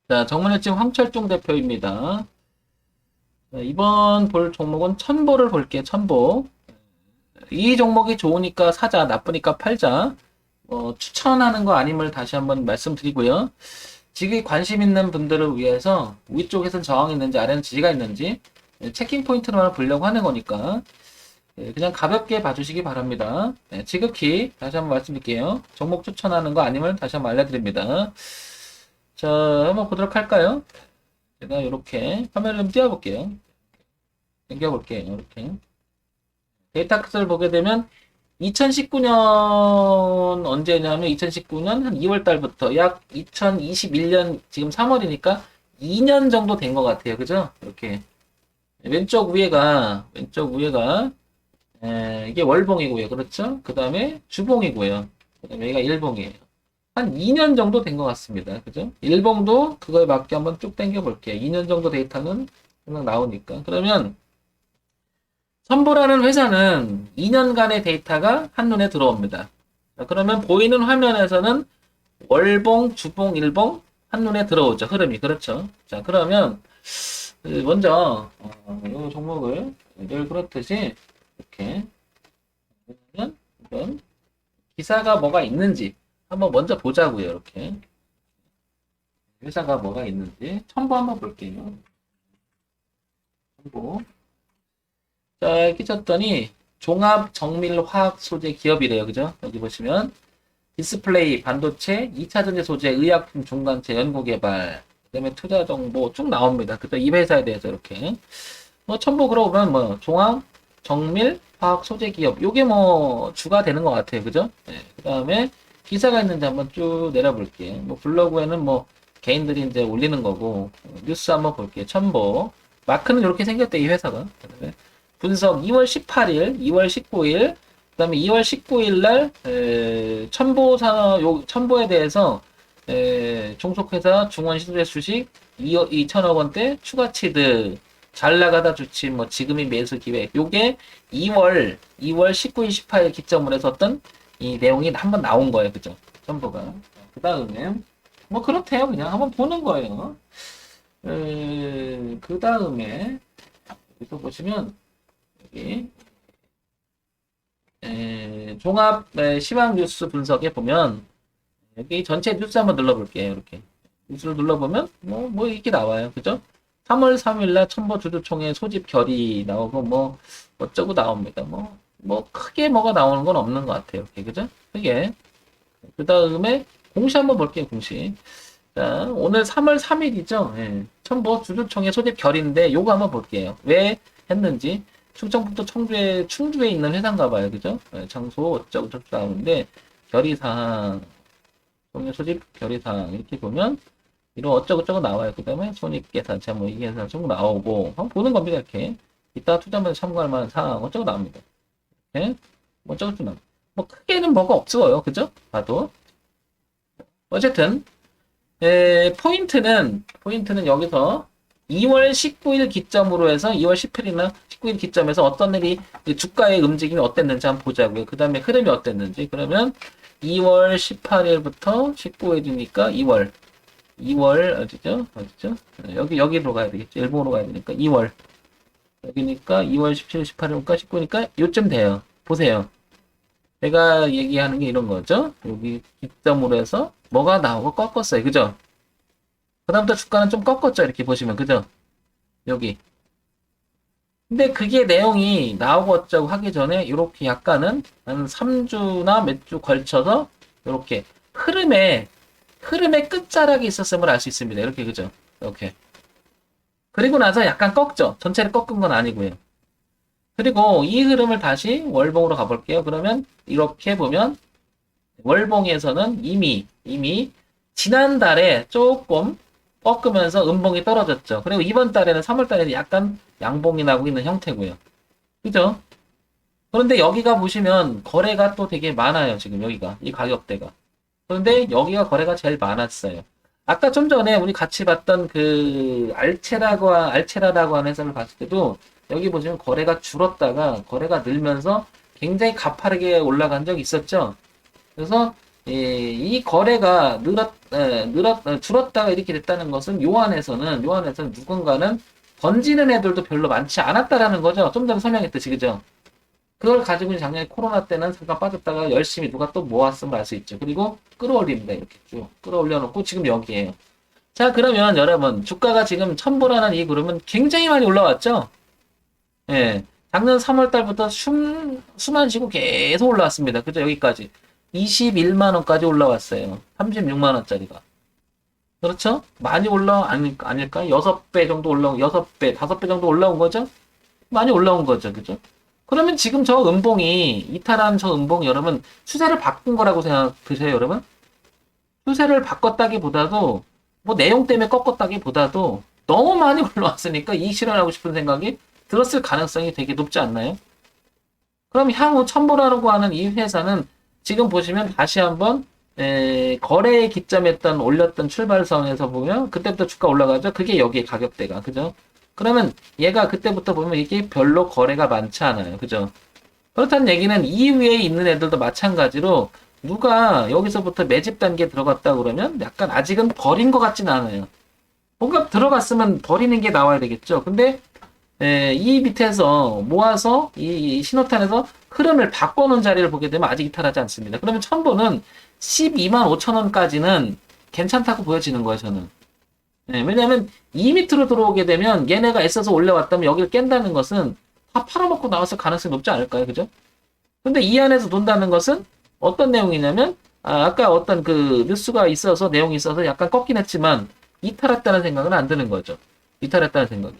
자, 정문일집 황철중 대표입니다. 자, 이번 볼 종목은 천보를 볼게요. 천보. 이 종목이 좋으니까 사자, 나쁘니까 팔자. 추천하는 거 아님을 다시 한번 말씀드리고요. 지금 관심 있는 분들을 위해서 위쪽에선 저항이 있는지 아래는 지지가 있는지 체킹 포인트로 보려고 하는 거니까 그냥 가볍게 봐주시기 바랍니다. 지극히 다시 한번 말씀드릴게요. 종목 추천하는 거 아님을 다시 한번 알려드립니다. 자, 한번 보도록 할까요? 제가 이렇게 화면을 좀 띄워볼게요. 당겨볼게요. 이렇게. 데이터 컷을 보게 되면 2019년 언제냐면 2019년 한 2월 달부터 약 2021년 지금 3월이니까 2년 정도 된 것 같아요. 그죠? 이렇게. 왼쪽 위에가 이게 월봉이고요. 그렇죠? 그 다음에 주봉이고요. 그 다음에 여기가 일봉이에요. 한 2년 정도 된 것 같습니다. 그죠? 일봉도 그거에 맞게 한번 쭉 당겨 볼게요. 2년 정도 데이터는 그냥 나오니까. 그러면 선보라는 회사는 2년간의 데이터가 한눈에 들어옵니다. 자, 그러면 보이는 화면에서는 월봉, 주봉, 일봉 한눈에 들어오죠. 흐름이. 그렇죠. 자, 그러면 먼저 이 종목을 늘 그렇듯이 이렇게 보면 이건 기사가 뭐가 있는지 한번 먼저 보자고요. 이렇게 회사가 뭐가 있는지 첨부 한번 볼게요. 첨부. 자, 이렇게 쳤더니 종합 정밀 화학 소재 기업이래요. 그죠? 여기 보시면 디스플레이, 반도체, 2차 전지 소재, 의약품 중간체, 연구 개발, 그다음에 투자 정보 쭉 나옵니다. 그죠? 이 회사에 대해서 이렇게 첨부 그러고 보면 종합 정밀 화학 소재 기업 요게 주가 되는 것 같아요. 그죠? 네. 그다음에 기사가 있는지 한번 쭉 내려볼게요. 블로그에는 개인들이 이제 올리는 거고 뉴스 한번 볼게요. 첨부 마크는 이렇게 생겼대 이 회사가. 그다음에 분석 2월 18일, 2월 19일, 그 다음에 2월 19일 날, 첨보에 대해서, 종속회사 중원시술의 주식 2천억 원대 추가 취득, 잘 나가다 좋지, 지금이 매수 기회. 요게 2월 19일, 18일 기점으로 해서 어떤 이 내용이 한번 나온 거예요. 그죠? 첨보가. 그 다음에, 그렇대요. 그냥 한번 보는 거예요. 그 다음에, 여기서 보시면, 여기 종합 시황 뉴스 분석에 보면 여기 전체 뉴스 한번 눌러볼게요. 이렇게 뉴스를 눌러보면 이렇게 나와요. 그죠? 3월 3일 날 첨보 주주총회 소집 결의 나오고 어쩌고 나옵니다. 크게 뭐가 나오는 건 없는 것 같아요. 이렇게 그죠? 크게. 그 다음에 공시 한번 볼게요. 공시. 자, 오늘 3월 3일이죠. 첨보 주주총회 소집 결의인데 요거 한번 볼게요. 왜 했는지. 충청북도 충주에 있는 회사인가 봐요. 그죠? 장소 어쩌고 나오는데 결의사항 종료 소집 결의사항 이렇게 보면 이런 어쩌고저쩌고 나와요. 그 다음에 손익계산차 이 계산 쭉 나오고 한번 보는 겁니다. 이렇게 이따 투자하면서 참고할 만한 사항 어쩌고 나옵니다. 이렇게 어쩌고저쩌고 나옵니다. 크게는 뭐가 없어요. 그죠? 봐도 어쨌든 포인트는 여기서 2월 19일 기점으로 해서 2월 10일이나 19일 기점에서 어떤 일이 주가의 움직임이 어땠는지 한번 보자고요. 그 다음에 흐름이 어땠는지. 그러면 2월 18일부터 19일이니까 2월 어디죠? 여기로 가야 되겠죠. 일본으로 가야 되니까 2월. 여기니까 2월 17일, 18일니까 19일이니까 요쯤 돼요. 보세요. 제가 얘기하는 게 이런 거죠. 여기 기점으로 해서 뭐가 나오고 꺾었어요. 그죠? 그 다음부터 주가는 좀 꺾었죠. 이렇게 보시면. 그죠? 여기. 근데 그게 내용이 나오고 어쩌고 하기 전에 이렇게 약간은 한 3주나 몇 주 걸쳐서 이렇게 흐름의 끝자락이 있었음을 알 수 있습니다. 이렇게. 그죠? 이렇게. 그리고 나서 약간 꺾죠. 전체를 꺾은 건 아니고요. 그리고 이 흐름을 다시 월봉으로 가볼게요. 그러면 이렇게 보면 월봉에서는 이미 지난달에 조금 꺾으면서 음봉이 떨어졌죠. 그리고 이번 달에는 3월 달에는 약간 양봉이 나고 있는 형태고요. 그죠? 그런데 여기가 보시면 거래가 또 되게 많아요. 지금 여기가 이 가격대가. 그런데 여기가 거래가 제일 많았어요. 아까 좀 전에 우리 같이 봤던 그 알체라라고 하는 회사를 봤을 때도 여기 보시면 거래가 줄었다가 거래가 늘면서 굉장히 가파르게 올라간 적이 있었죠. 그래서 이 거래가 줄었다가 이렇게 됐다는 것은 요 안에서는 누군가는 던지는 애들도 별로 많지 않았다라는 거죠. 좀 전에 설명했듯이, 그죠? 그걸 가지고 이제 작년에 코로나 때는 잠깐 빠졌다가 열심히 누가 또 모았음을 알 수 있죠. 그리고 끌어올립니다. 이렇게 쭉 끌어올려놓고 지금 여기에요. 자, 그러면 여러분, 주가가 지금 천불하는 이 그룹은 굉장히 많이 올라왔죠? 예. 작년 3월 달부터 숨안 쉬고 계속 올라왔습니다. 그죠? 여기까지. 21만원까지 올라왔어요. 36만원짜리가. 그렇죠? 많이 아닐까? 6배 정도 올라온, 6배, 5배 정도 올라온 거죠? 많이 올라온 거죠. 그죠? 그러면 지금 저 음봉이, 이탈한 저 음봉이 여러분, 추세를 바꾼 거라고 생각하세요, 여러분? 추세를 바꿨다기보다도, 뭐 내용 때문에 꺾었다기보다도, 너무 많이 올라왔으니까 이 실현하고 싶은 생각이 들었을 가능성이 되게 높지 않나요? 그럼 향후 첨보라고 하는 이 회사는 지금 보시면 다시 한번 거래의 기점했던 올렸던 출발선에서 보면 그때부터 주가 올라가죠. 그게 여기에 가격대가 그죠? 그러면 얘가 그때부터 보면 이게 별로 거래가 많지 않아요. 그죠? 그렇다는 얘기는 이위에 있는 애들도 마찬가지로 누가 여기서부터 매집 단계에 들어갔다 그러면 약간 아직은 버린 것 같진 않아요. 뭔가 들어갔으면 버리는 게 나와야 되겠죠. 근데 이 밑에서 모아서 이 신호탄에서 흐름을 바꿔놓은 자리를 보게 되면 아직 이탈하지 않습니다. 그러면 첨보는 12만 5천 원까지는 괜찮다고 보여지는 거예요, 저는. 왜냐하면 이 밑으로 들어오게 되면 얘네가 애써서 올려왔다면 여기를 깬다는 것은 다 팔아먹고 나왔을 가능성이 높지 않을까요, 그죠? 근데 이 안에서 돈다는 것은 어떤 내용이냐면 아까 어떤 그 뉴스가 있어서 내용이 있어서 약간 꺾긴 했지만 이탈했다는 생각은 안 드는 거죠. 이탈했다는 생각이.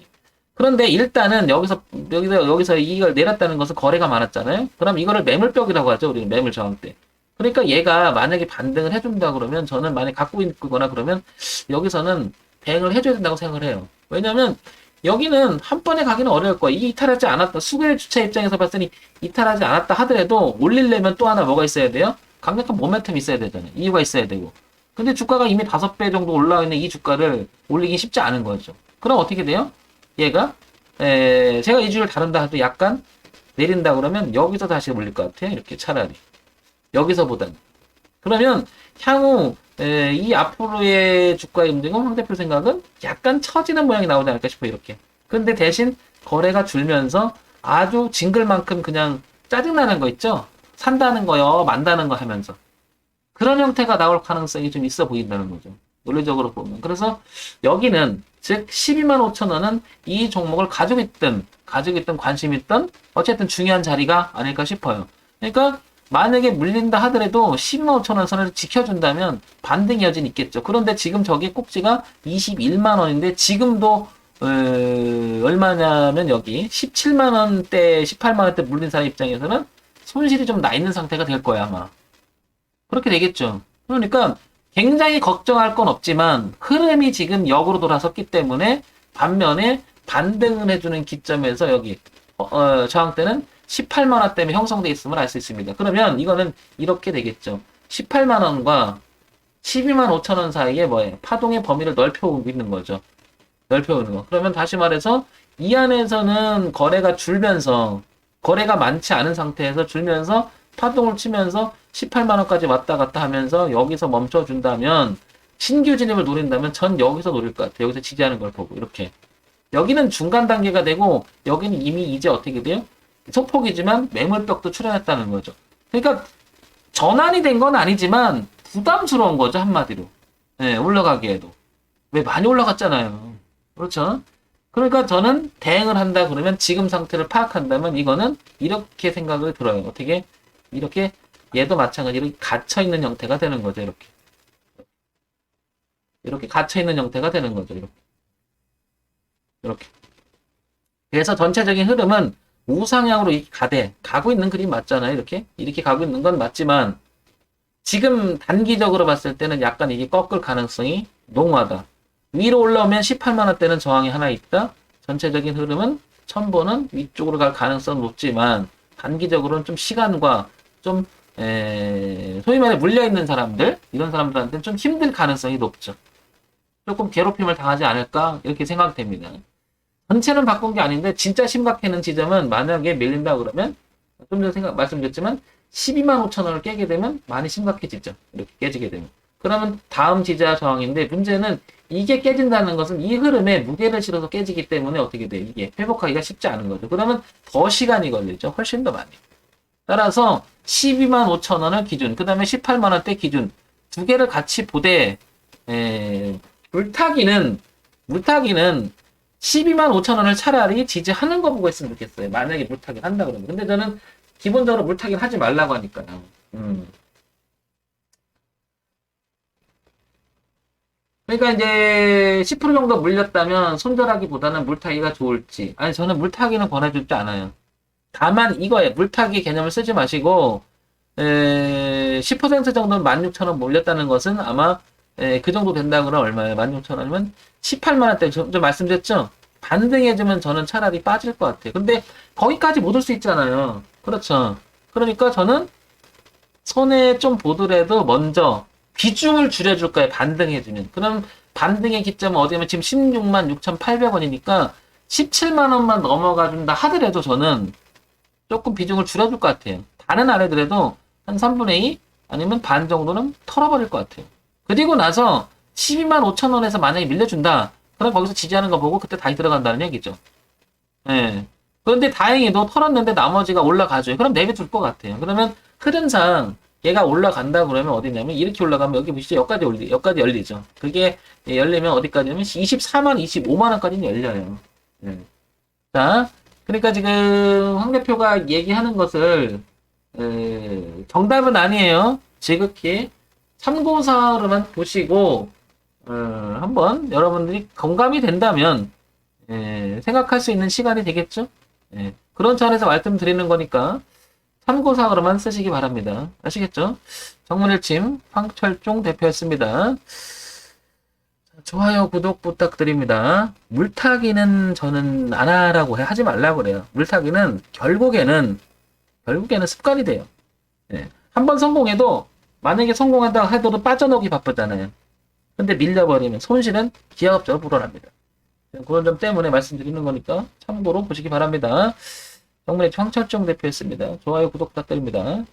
그런데 일단은 여기서 이걸 내렸다는 것은 거래가 많았잖아요. 그럼 이거를 매물벽이라고 하죠. 우리는 매물 저항 때. 그러니까 얘가 만약에 반등을 해준다 그러면 저는 만약에 갖고 있거나 그러면 여기서는 대응을 해줘야 된다고 생각을 해요. 왜냐면 여기는 한 번에 가기는 어려울 거야. 이 이탈하지 않았다. 수급의 주체 입장에서 봤으니 이탈하지 않았다 하더라도 올리려면 또 하나 뭐가 있어야 돼요? 강력한 모멘텀이 있어야 되잖아요. 이유가 있어야 되고. 근데 주가가 이미 5배 정도 올라와 있는 이 주가를 올리긴 쉽지 않은 거죠. 그럼 어떻게 돼요? 얘가 제가 이 주를 다룬다 해도 약간 내린다 그러면 여기서 다시 올릴 것 같아요. 이렇게 차라리 여기서보다는. 그러면 향후 이 앞으로의 주가의 움직임 황 대표 생각은 약간 처지는 모양이 나오지 않을까 싶어요. 이렇게. 근데 대신 거래가 줄면서 아주 징글만큼 그냥 짜증나는 거 있죠? 산다는 거요, 만다는 거 하면서. 그런 형태가 나올 가능성이 좀 있어 보인다는 거죠. 논리적으로 보면. 그래서 여기는 즉 12만 5천 원은 이 종목을 가지고 있든 관심 있던 어쨌든 중요한 자리가 아닐까 싶어요. 그러니까 만약에 물린다 하더라도 12만 5천 원 선을 지켜준다면 반등 여지는 있겠죠. 그런데 지금 저게 꼭지가 21만 원인데 지금도 얼마냐면 여기 17만 원대 18만 원대 물린 사람 입장에서는 손실이 좀 나 있는 상태가 될 거야 아마. 그렇게 되겠죠. 그러니까 굉장히 걱정할 건 없지만 흐름이 지금 역으로 돌아섰기 때문에 반면에 반등을 해주는 기점에서 여기 저항대는 18만 원 때문에 형성되어 있음을 알 수 있습니다. 그러면 이거는 이렇게 되겠죠. 18만 원과 12만 5천 원 사이에 뭐예요? 파동의 범위를 넓혀오고 있는 거죠. 넓혀오는 거. 그러면 다시 말해서 이 안에서는 거래가 줄면서 거래가 많지 않은 상태에서 줄면서 파동을 치면서 18만 원까지 왔다 갔다 하면서 여기서 멈춰준다면 신규 진입을 노린다면 전 여기서 노릴 것 같아요. 여기서 지지하는 걸 보고 이렇게. 여기는 중간 단계가 되고 여기는 이미 이제 어떻게 돼요? 소폭이지만 매물벽도 출현했다는 거죠. 그러니까 전환이 된 건 아니지만 부담스러운 거죠. 한마디로. 네, 올라가기에도. 왜 많이 올라갔잖아요. 그렇죠? 그러니까 저는 대응을 한다 그러면 지금 상태를 파악한다면 이거는 이렇게 생각을 들어요. 어떻게? 이렇게 얘도 마찬가지로 갇혀있는 형태가 되는 거죠. 이렇게 갇혀있는 형태가 되는 거죠. 이렇게. 그래서 전체적인 흐름은 우상향으로 가고 있는 그림 맞잖아요. 이렇게 가고 있는 건 맞지만 지금 단기적으로 봤을 때는 약간 이게 꺾을 가능성이 농후하다. 위로 올라오면 18만 원대는 저항이 하나 있다. 전체적인 흐름은 첨보는 위쪽으로 갈 가능성은 높지만 단기적으로는 좀 시간과 좀 소위 말해 물려있는 사람들 이런 사람들한테는 좀 힘들 가능성이 높죠. 조금 괴롭힘을 당하지 않을까 이렇게 생각됩니다. 전체는 바꾼 게 아닌데 진짜 심각해는 지점은 만약에 밀린다 그러면 좀 전에 말씀드렸지만 12만 5천 원을 깨게 되면 많이 심각해지죠. 이렇게 깨지게 되면. 그러면 다음 지지와 저항인데 문제는 이게 깨진다는 것은 이 흐름에 무게를 실어서 깨지기 때문에 어떻게 돼? 이게 회복하기가 쉽지 않은 거죠. 그러면 더 시간이 걸리죠. 훨씬 더 많이. 따라서 12만 5천 원을 기준, 그 다음에 18만 원대 기준 두 개를 같이 보되 물타기는 12만 5천 원을 차라리 지지하는 거 보고 했으면 좋겠어요. 만약에 물타기를 한다 그러면. 근데 저는 기본적으로 물타기를 하지 말라고 하니까요. 그러니까 이제 10% 정도 물렸다면 손절하기보다는 물타기가 좋을지. 아니 저는 물타기는 권해주지 않아요. 다만 이거에 물타기 개념을 쓰지 마시고 10% 정도는 16,000원 몰렸다는 것은 아마 그 정도 된다 그러면 얼마예요? 16,000원이면 18만 원대 좀 말씀드렸죠? 반등해주면 저는 차라리 빠질 것 같아요. 근데 거기까지 못 올 수 있잖아요. 그렇죠. 그러니까 저는 손해 좀 보더라도 먼저 비중을 줄여줄 거예요. 반등해주면. 그럼 반등의 기점은 어디냐면 지금 16만 6,800원이니까 17만 원만 넘어가 준다 하더라도 저는 조금 비중을 줄여줄 것 같아요. 다는 안 해더라도 한 3분의 2 아니면 반 정도는 털어버릴 것 같아요. 그리고 나서 12만 5천 원에서 만약에 밀려준다. 그럼 거기서 지지하는 거 보고 그때 다시 들어간다는 얘기죠. 예. 그런데 다행히도 털었는데 나머지가 올라가죠. 그럼 내비둘 것 같아요. 그러면 흐름상 얘가 올라간다 그러면 어디냐면 이렇게 올라가면 여기 보시죠. 여기까지 열리죠. 그게 열리면 어디까지냐면 24만 25만 원까지는 열려요. 예. 자, 그러니까 지금 황 대표가 얘기하는 것을 정답은 아니에요. 지극히 참고사로만 보시고 한번 여러분들이 공감이 된다면 생각할 수 있는 시간이 되겠죠. 그런 차원에서 말씀드리는 거니까 참고사항으로만 쓰시기 바랍니다. 아시겠죠? 정문일침 황철종 대표였습니다. 좋아요, 구독 부탁드립니다. 물타기는 저는 안 하라고 하지 말라고 그래요. 물타기는 결국에는 습관이 돼요. 한번 성공해도 만약에 성공한다 해도 빠져나오기 바쁘잖아요. 근데 밀려버리면 손실은 기하급수로 불어납니다. 그런 점 때문에 말씀드리는 거니까 참고로 보시기 바랍니다. 정문의 황철종 대표였습니다. 좋아요, 구독 부탁드립니다.